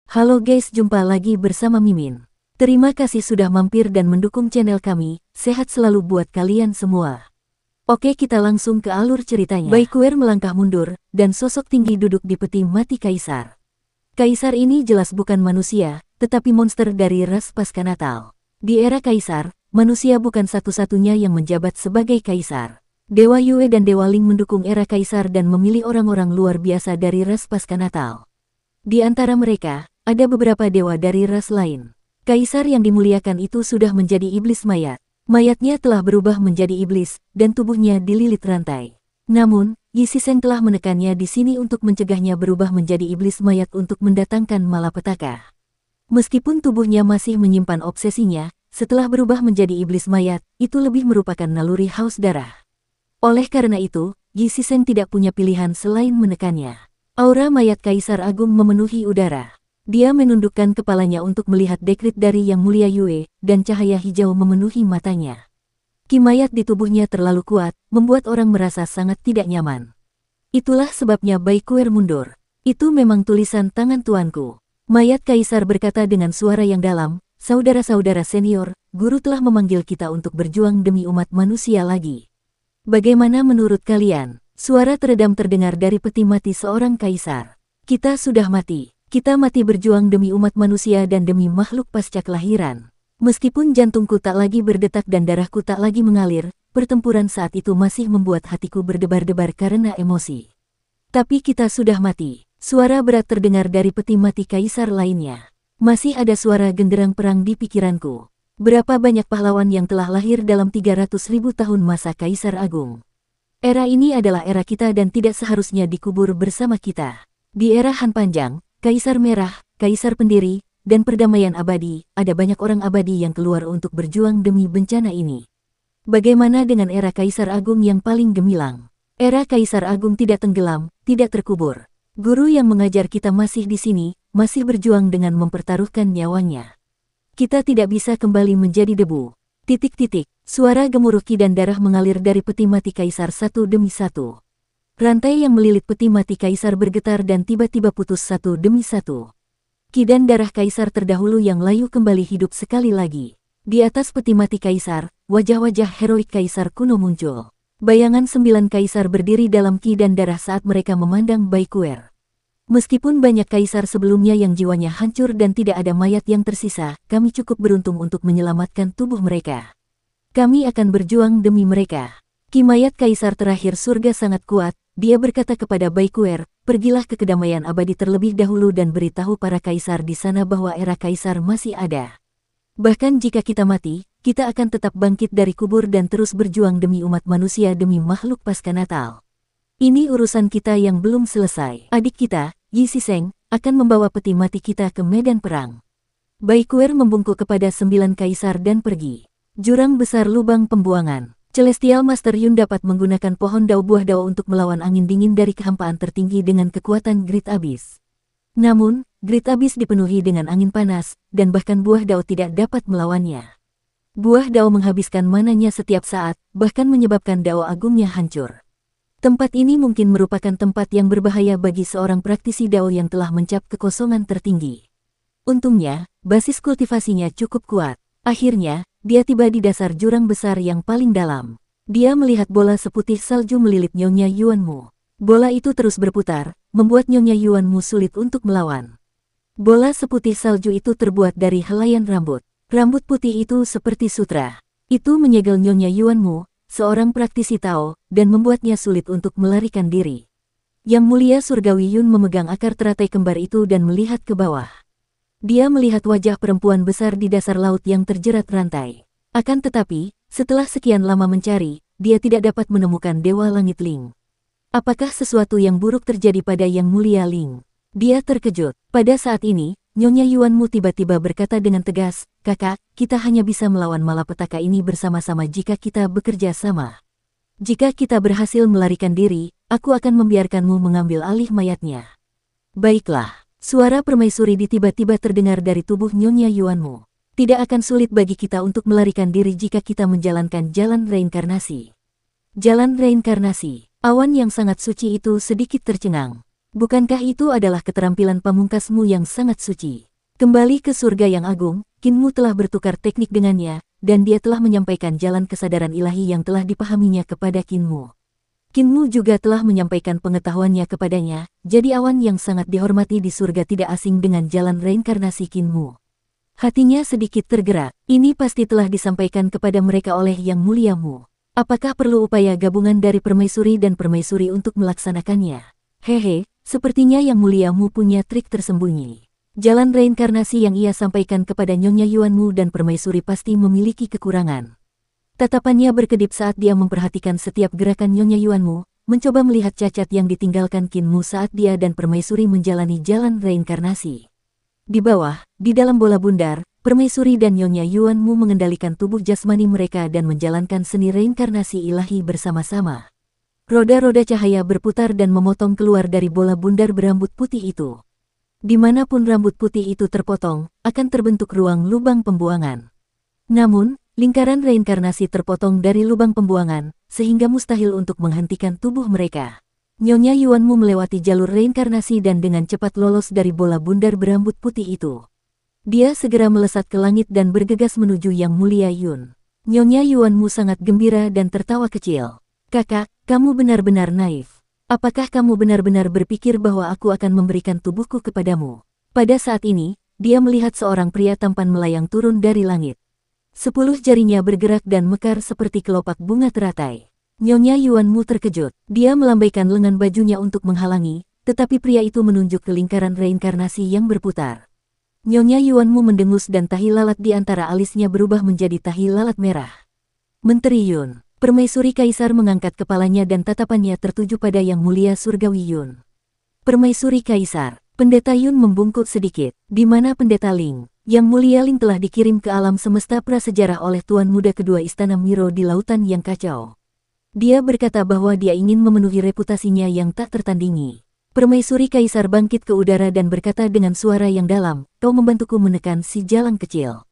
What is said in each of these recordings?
Halo guys, jumpa lagi bersama Mimin. Terima kasih sudah mampir dan mendukung channel kami, sehat selalu buat kalian semua. Oke, kita langsung ke alur ceritanya. Baikuer melangkah mundur, dan sosok tinggi duduk di peti mati Kaisar. Kaisar ini jelas bukan manusia, tetapi monster dari ras Paskanatal. Di era Kaisar, manusia bukan satu-satunya yang menjabat sebagai Kaisar. Dewa Yue dan Dewa Ling mendukung era Kaisar dan memilih orang-orang luar biasa dari ras Paskanatal. Di antara mereka, ada beberapa dewa dari ras lain. Kaisar yang dimuliakan itu sudah menjadi iblis mayat. Mayatnya telah berubah menjadi iblis, dan tubuhnya dililit rantai. Namun, Yi Shisheng telah menekannya di sini untuk mencegahnya berubah menjadi iblis mayat untuk mendatangkan malapetaka. Meskipun tubuhnya masih menyimpan obsesinya, setelah berubah menjadi iblis mayat, itu lebih merupakan naluri haus darah. Oleh karena itu, Yi Shisheng tidak punya pilihan selain menekannya. Aura mayat Kaisar Agung memenuhi udara. Dia menundukkan kepalanya untuk melihat dekrit dari Yang Mulia Yue, dan cahaya hijau memenuhi matanya. Ki mayat di tubuhnya terlalu kuat, membuat orang merasa sangat tidak nyaman. Itulah sebabnya Baikuer mundur. Itu memang tulisan tangan tuanku. Mayat Kaisar berkata dengan suara yang dalam, saudara-saudara senior, guru telah memanggil kita untuk berjuang demi umat manusia lagi. Bagaimana menurut kalian? Suara teredam terdengar dari peti mati seorang Kaisar. Kita sudah mati. Kita mati berjuang demi umat manusia dan demi makhluk pasca kelahiran. Meskipun jantungku tak lagi berdetak dan darahku tak lagi mengalir, pertempuran saat itu masih membuat hatiku berdebar-debar karena emosi. Tapi kita sudah mati. Suara berat terdengar dari peti mati Kaisar lainnya. Masih ada suara genderang perang di pikiranku. Berapa banyak pahlawan yang telah lahir dalam 300.000 tahun masa Kaisar Agung. Era ini adalah era kita dan tidak seharusnya dikubur bersama kita. Di era Han Panjang, Kaisar Merah, Kaisar Pendiri, dan Perdamaian Abadi, ada banyak orang abadi yang keluar untuk berjuang demi bencana ini. Bagaimana dengan era Kaisar Agung yang paling gemilang? Era Kaisar Agung tidak tenggelam, tidak terkubur. Guru yang mengajar kita masih di sini, masih berjuang dengan mempertaruhkan nyawanya. Kita tidak bisa kembali menjadi debu. Suara gemuruh ki dan darah mengalir dari peti mati Kaisar satu demi satu. Rantai yang melilit peti mati Kaisar bergetar dan tiba-tiba putus satu demi satu. Ki dan darah Kaisar terdahulu yang layu kembali hidup sekali lagi. Di atas peti mati Kaisar, wajah-wajah heroik Kaisar kuno muncul. Bayangan 9 Kaisar berdiri dalam ki dan darah saat mereka memandang Baikuer. Meskipun banyak Kaisar sebelumnya yang jiwanya hancur dan tidak ada mayat yang tersisa, kami cukup beruntung untuk menyelamatkan tubuh mereka. Kami akan berjuang demi mereka. Ki mayat Kaisar terakhir surga sangat kuat. Dia berkata kepada Baikuer, pergilah ke kedamaian abadi terlebih dahulu dan beritahu para Kaisar di sana bahwa era Kaisar masih ada. Bahkan jika kita mati, kita akan tetap bangkit dari kubur dan terus berjuang demi umat manusia demi makhluk Paskanatal. Ini urusan kita yang belum selesai. Adik kita, Yi Shisheng, akan membawa peti mati kita ke medan perang. Baikuer membungkuk kepada 9 Kaisar dan pergi. Jurang besar lubang pembuangan. Celestial Master Yun dapat menggunakan pohon dao buah dao untuk melawan angin dingin dari kehampaan tertinggi dengan kekuatan Great Abyss. Namun, Great Abyss dipenuhi dengan angin panas, dan bahkan buah dao tidak dapat melawannya. Buah dao menghabiskan mananya setiap saat, bahkan menyebabkan dao agungnya hancur. Tempat ini mungkin merupakan tempat yang berbahaya bagi seorang praktisi dao yang telah mencap kekosongan tertinggi. Untungnya, basis kultivasinya cukup kuat. Akhirnya, dia tiba di dasar jurang besar yang paling dalam. Dia melihat bola seputih salju melilit Nyonya Yuanmu. Bola itu terus berputar, membuat Nyonya Yuanmu sulit untuk melawan. Bola seputih salju itu terbuat dari helaian rambut. Rambut putih itu seperti sutra. Itu menyegel Nyonya Yuanmu, seorang praktisi Tao, dan membuatnya sulit untuk melarikan diri. Yang Mulia Surgawi Yun memegang akar teratai kembar itu dan melihat ke bawah. Dia melihat wajah perempuan besar di dasar laut yang terjerat rantai. Akan tetapi, setelah sekian lama mencari, dia tidak dapat menemukan Dewa Langit Ling. Apakah sesuatu yang buruk terjadi pada Yang Mulia Ling? Dia terkejut. Pada saat ini, Nyonya Yuanmu tiba-tiba berkata dengan tegas, "Kakak, kita hanya bisa melawan malapetaka ini bersama-sama jika kita bekerja sama. Jika kita berhasil melarikan diri, aku akan membiarkanmu mengambil alih mayatnya." Baiklah. Suara permaisuri tiba-tiba terdengar dari tubuh Nyonya Yuanmu. Tidak akan sulit bagi kita untuk melarikan diri jika kita menjalankan jalan reinkarnasi. Jalan reinkarnasi. Awan yang sangat suci itu sedikit tercengang. Bukankah itu adalah keterampilan pamungkasmu yang sangat suci? Kembali ke surga yang agung, Kinmu telah bertukar teknik dengannya, dan dia telah menyampaikan jalan kesadaran ilahi yang telah dipahaminya kepada Kinmu. Kinmu juga telah menyampaikan pengetahuannya kepadanya, jadi awan yang sangat dihormati di surga tidak asing dengan jalan reinkarnasi Kinmu. Hatinya sedikit tergerak, ini pasti telah disampaikan kepada mereka oleh Yang Muliamu. Apakah perlu upaya gabungan dari permaisuri dan permaisuri untuk melaksanakannya? Hehe, sepertinya Yang Muliamu punya trik tersembunyi. Jalan reinkarnasi yang ia sampaikan kepada Nyonya Yuanmu dan permaisuri pasti memiliki kekurangan. Tatapannya berkedip saat dia memperhatikan setiap gerakan Nyonya Yuanmu, mencoba melihat cacat yang ditinggalkan Kinmu saat dia dan permaisuri menjalani jalan reinkarnasi. Di bawah, di dalam bola bundar, permaisuri dan Nyonya Yuanmu mengendalikan tubuh jasmani mereka dan menjalankan seni reinkarnasi ilahi bersama-sama. Roda-roda cahaya berputar dan memotong keluar dari bola bundar berambut putih itu. Dimanapun rambut putih itu terpotong, akan terbentuk ruang lubang pembuangan. Namun, lingkaran reinkarnasi terpotong dari lubang pembuangan, sehingga mustahil untuk menghentikan tubuh mereka. Nyonya Yuanmu melewati jalur reinkarnasi dan dengan cepat lolos dari bola bundar berambut putih itu. Dia segera melesat ke langit dan bergegas menuju Yang Mulia Yun. Nyonya Yuanmu sangat gembira dan tertawa kecil. Kakak, kamu benar-benar naif. Apakah kamu benar-benar berpikir bahwa aku akan memberikan tubuhku kepadamu? Pada saat ini, dia melihat seorang pria tampan melayang turun dari langit. 10 jarinya bergerak dan mekar seperti kelopak bunga teratai. Nyonya Yuanmu terkejut. Dia melambaikan lengan bajunya untuk menghalangi, tetapi pria itu menunjuk ke lingkaran reinkarnasi yang berputar. Nyonya Yuanmu mendengus dan tahi lalat di antara alisnya berubah menjadi tahi lalat merah. Menteri Yun. Permaisuri Kaisar mengangkat kepalanya dan tatapannya tertuju pada Yang Mulia Surgawi Yun. Permaisuri Kaisar. Pendeta Yun membungkuk sedikit. Di mana Pendeta Ling? Yang Mulia Ling telah dikirim ke alam semesta prasejarah oleh Tuan Muda kedua Istana Miro di lautan yang kacau. Dia berkata bahwa dia ingin memenuhi reputasinya yang tak tertandingi. Permaisuri Kaisar bangkit ke udara dan berkata dengan suara yang dalam, kau membantuku menekan si jalang kecil.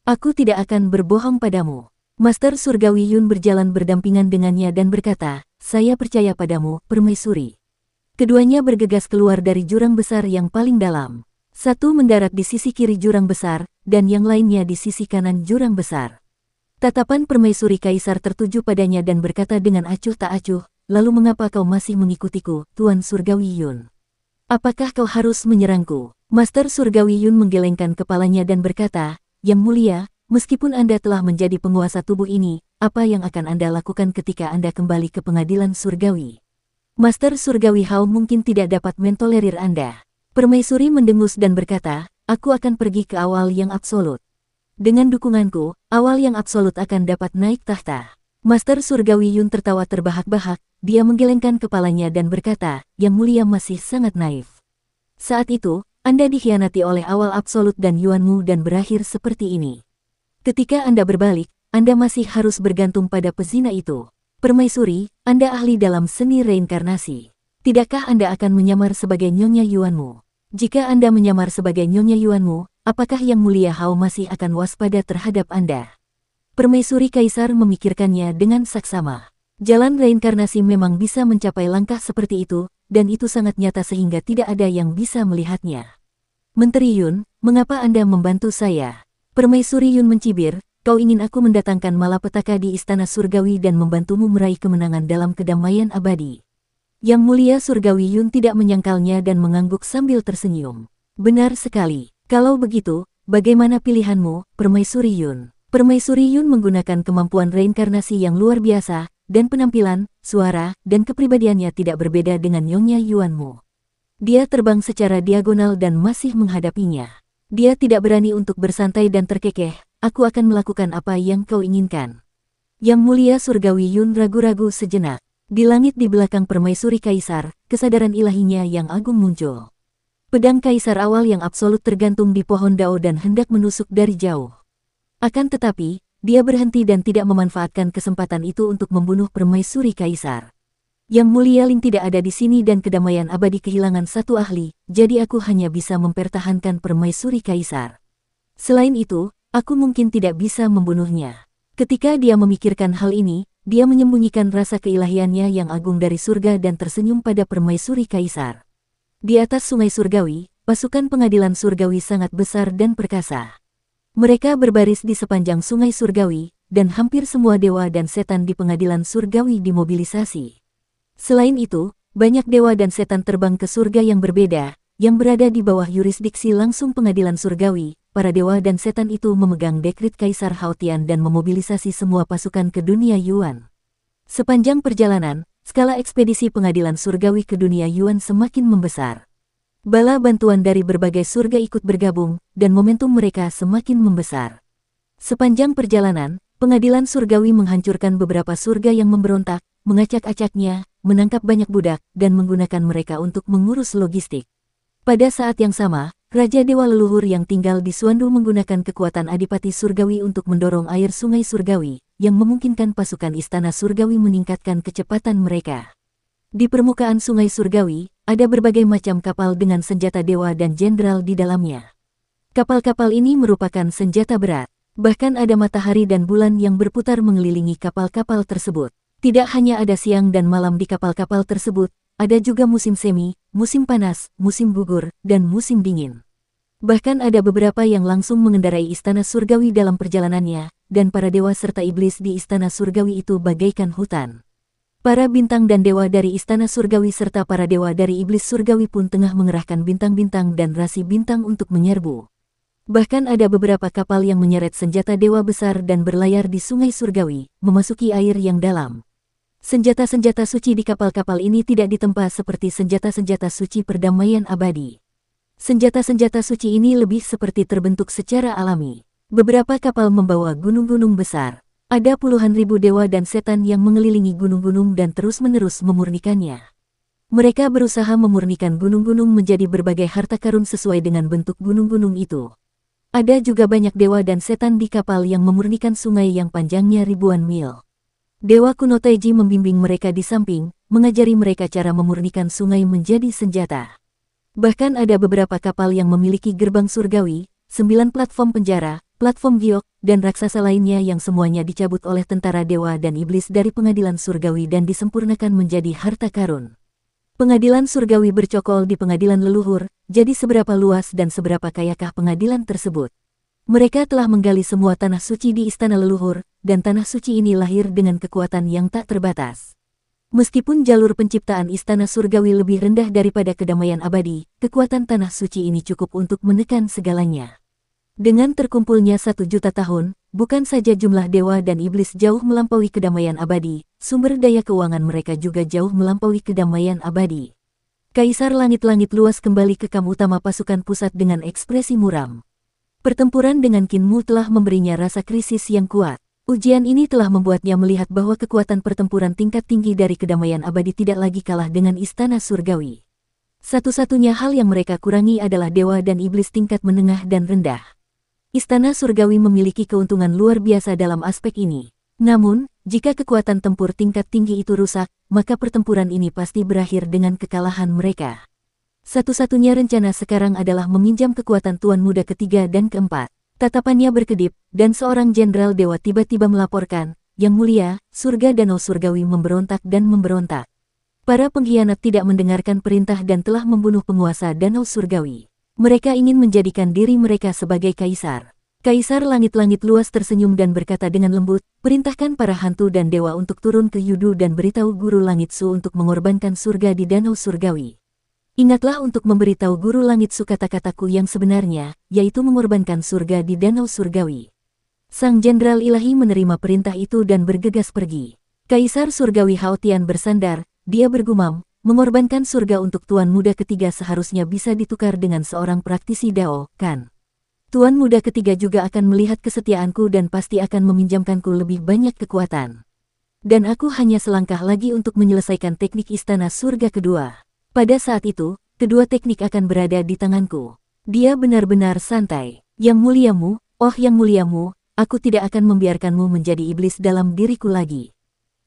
Aku tidak akan berbohong padamu. Master Surgawi Yun berjalan berdampingan dengannya dan berkata, saya percaya padamu, Permaisuri. Keduanya bergegas keluar dari jurang besar yang paling dalam. Satu mendarat di sisi kiri jurang besar, dan yang lainnya di sisi kanan jurang besar. Tatapan Permaisuri Kaisar tertuju padanya dan berkata dengan acuh tak acuh, lalu mengapa kau masih mengikutiku, Tuan Surgawi Yun? Apakah kau harus menyerangku? Master Surgawi Yun menggelengkan kepalanya dan berkata, Yang Mulia, meskipun Anda telah menjadi penguasa tubuh ini, apa yang akan Anda lakukan ketika Anda kembali ke pengadilan surgawi? Master Surgawi Hao mungkin tidak dapat mentolerir Anda. Permaisuri mendengus dan berkata, aku akan pergi ke awal yang absolut. Dengan dukunganku, awal yang absolut akan dapat naik tahta. Master Surgawi Yun tertawa terbahak-bahak, dia menggelengkan kepalanya dan berkata, Yang Mulia masih sangat naif. Saat itu, Anda dikhianati oleh awal absolut dan Yuanmu dan berakhir seperti ini. Ketika Anda berbalik, Anda masih harus bergantung pada pezina itu. Permaisuri, Anda ahli dalam seni reinkarnasi. Tidakkah Anda akan menyamar sebagai Nyonya Yuanmu? Jika Anda menyamar sebagai Nyonya Yuanmu, apakah Yang Mulia Hao masih akan waspada terhadap Anda? Permaisuri Kaisar memikirkannya dengan saksama. Jalan reinkarnasi memang bisa mencapai langkah seperti itu, dan itu sangat nyata sehingga tidak ada yang bisa melihatnya. Menteri Yun, mengapa Anda membantu saya? Permaisuri Yun mencibir, kau ingin aku mendatangkan malapetaka di Istana Surgawi dan membantumu meraih kemenangan dalam kedamaian abadi. Yang Mulia Surgawi Yun tidak menyangkalnya dan mengangguk sambil tersenyum. Benar sekali. Kalau begitu, bagaimana pilihanmu, Permaisuri Yun? Permaisuri Yun menggunakan kemampuan reinkarnasi yang luar biasa, dan penampilan, suara, dan kepribadiannya tidak berbeda dengan Nyonya Yuanmu. Dia terbang secara diagonal dan masih menghadapinya. Dia tidak berani untuk bersantai dan terkekeh, aku akan melakukan apa yang kau inginkan. Yang Mulia Surgawi Yun ragu-ragu sejenak. Di langit di belakang Permaisuri Kaisar, kesadaran ilahinya yang agung muncul. Pedang Kaisar awal yang absolut tergantung di pohon dao dan hendak menusuk dari jauh. Akan tetapi, dia berhenti dan tidak memanfaatkan kesempatan itu untuk membunuh Permaisuri Kaisar. Yang Mulia Ling tidak ada di sini dan kedamaian abadi kehilangan satu ahli, jadi aku hanya bisa mempertahankan Permaisuri Kaisar. Selain itu, aku mungkin tidak bisa membunuhnya. Ketika dia memikirkan hal ini, dia menyembunyikan rasa keilahiannya yang agung dari surga dan tersenyum pada Permaisuri Kaisar. Di atas sungai surgawi, pasukan pengadilan surgawi sangat besar dan perkasa. Mereka berbaris di sepanjang sungai surgawi, dan hampir semua dewa dan setan di pengadilan surgawi dimobilisasi. Selain itu, banyak dewa dan setan terbang ke surga yang berbeda, yang berada di bawah yurisdiksi langsung pengadilan surgawi. Para dewa dan setan itu memegang dekrit Kaisar Haotian dan memobilisasi semua pasukan ke dunia Yuan. Sepanjang perjalanan, skala ekspedisi pengadilan surgawi ke dunia Yuan semakin membesar. Bala bantuan dari berbagai surga ikut bergabung, dan momentum mereka semakin membesar. Sepanjang perjalanan, pengadilan surgawi menghancurkan beberapa surga yang memberontak, mengacak-acaknya, menangkap banyak budak, dan menggunakan mereka untuk mengurus logistik. Pada saat yang sama, Raja Dewa Leluhur yang tinggal di Suandu menggunakan kekuatan Adipati Surgawi untuk mendorong air sungai surgawi, yang memungkinkan pasukan Istana Surgawi meningkatkan kecepatan mereka. Di permukaan sungai surgawi, ada berbagai macam kapal dengan senjata dewa dan jenderal di dalamnya. Kapal-kapal ini merupakan senjata berat. Bahkan ada matahari dan bulan yang berputar mengelilingi kapal-kapal tersebut. Tidak hanya ada siang dan malam di kapal-kapal tersebut, ada juga musim semi, musim panas, musim gugur, dan musim dingin. Bahkan ada beberapa yang langsung mengendarai Istana Surgawi dalam perjalanannya, dan para dewa serta iblis di Istana Surgawi itu bagaikan hutan. Para bintang dan dewa dari Istana Surgawi serta para dewa dari iblis surgawi pun tengah mengerahkan bintang-bintang dan rasi bintang untuk menyerbu. Bahkan ada beberapa kapal yang menyeret senjata dewa besar dan berlayar di sungai surgawi, memasuki air yang dalam. Senjata-senjata suci di kapal-kapal ini tidak ditempa seperti senjata-senjata suci perdamaian abadi. Senjata-senjata suci ini lebih seperti terbentuk secara alami. Beberapa kapal membawa gunung-gunung besar. Ada puluhan ribu dewa dan setan yang mengelilingi gunung-gunung dan terus-menerus memurnikannya. Mereka berusaha memurnikan gunung-gunung menjadi berbagai harta karun sesuai dengan bentuk gunung-gunung itu. Ada juga banyak dewa dan setan di kapal yang memurnikan sungai yang panjangnya ribuan mil. Dewa kuno Taiji membimbing mereka di samping, mengajari mereka cara memurnikan sungai menjadi senjata. Bahkan ada beberapa kapal yang memiliki gerbang surgawi, 9 platform penjara, platform giok, dan raksasa lainnya yang semuanya dicabut oleh tentara dewa dan iblis dari pengadilan surgawi dan disempurnakan menjadi harta karun. Pengadilan surgawi bercokol di pengadilan leluhur, jadi seberapa luas dan seberapa kayakah pengadilan tersebut. Mereka telah menggali semua tanah suci di istana leluhur, dan tanah suci ini lahir dengan kekuatan yang tak terbatas. Meskipun jalur penciptaan istana surgawi lebih rendah daripada kedamaian abadi, kekuatan tanah suci ini cukup untuk menekan segalanya. Dengan terkumpulnya 1 juta tahun, bukan saja jumlah dewa dan iblis jauh melampaui kedamaian abadi, sumber daya keuangan mereka juga jauh melampaui kedamaian abadi. Kaisar Langit-Langit luas kembali ke kamp utama pasukan pusat dengan ekspresi muram. Pertempuran dengan Qin Mu telah memberinya rasa krisis yang kuat. Ujian ini telah membuatnya melihat bahwa kekuatan pertempuran tingkat tinggi dari kedamaian abadi tidak lagi kalah dengan istana surgawi. Satu-satunya hal yang mereka kurangi adalah dewa dan iblis tingkat menengah dan rendah. Istana surgawi memiliki keuntungan luar biasa dalam aspek ini. Namun, jika kekuatan tempur tingkat tinggi itu rusak, maka pertempuran ini pasti berakhir dengan kekalahan mereka. Satu-satunya rencana sekarang adalah meminjam kekuatan Tuan Muda ketiga dan keempat. Tatapannya berkedip, dan seorang jenderal dewa tiba-tiba melaporkan, "Yang mulia, surga danau surgawi memberontak dan memberontak. Para pengkhianat tidak mendengarkan perintah dan telah membunuh penguasa danau surgawi. Mereka ingin menjadikan diri mereka sebagai kaisar." Kaisar Langit-Langit luas tersenyum dan berkata dengan lembut, "Perintahkan para hantu dan dewa untuk turun ke Yudu dan beritahu Guru Langit Su untuk mengorbankan surga di danau surgawi. Ingatlah untuk memberitahu Guru Langit Su kata-kataku yang sebenarnya, yaitu mengorbankan surga di danau surgawi." Sang jenderal ilahi menerima perintah itu dan bergegas pergi. Kaisar surgawi Haotian bersandar, dia bergumam, mengorbankan surga untuk Tuan Muda ketiga seharusnya bisa ditukar dengan seorang praktisi Dao, kan? Tuan Muda ketiga juga akan melihat kesetiaanku dan pasti akan meminjamkanku lebih banyak kekuatan. Dan aku hanya selangkah lagi untuk menyelesaikan teknik istana surga kedua. Pada saat itu, kedua teknik akan berada di tanganku. Dia benar-benar santai. Yang muliamu, oh yang muliamu, aku tidak akan membiarkanmu menjadi iblis dalam diriku lagi.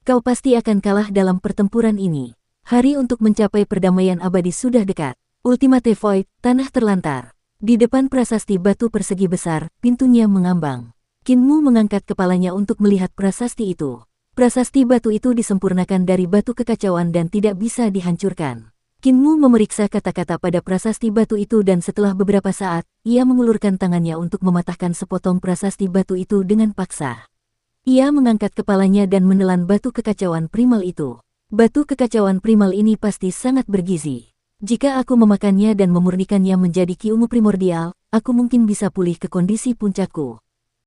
Kau pasti akan kalah dalam pertempuran ini. Hari untuk mencapai perdamaian abadi sudah dekat. Ultimate Void, tanah terlantar. Di depan prasasti batu persegi besar, pintunya mengambang. Qin Mu mengangkat kepalanya untuk melihat prasasti itu. Prasasti batu itu disempurnakan dari batu kekacauan dan tidak bisa dihancurkan. Kinmu memeriksa kata-kata pada prasasti batu itu dan setelah beberapa saat, ia mengulurkan tangannya untuk mematahkan sepotong prasasti batu itu dengan paksa. Ia mengangkat kepalanya dan menelan batu kekacauan primal itu. Batu kekacauan primal ini pasti sangat bergizi. Jika aku memakannya dan memurnikannya menjadi ki ungu primordial, aku mungkin bisa pulih ke kondisi puncakku.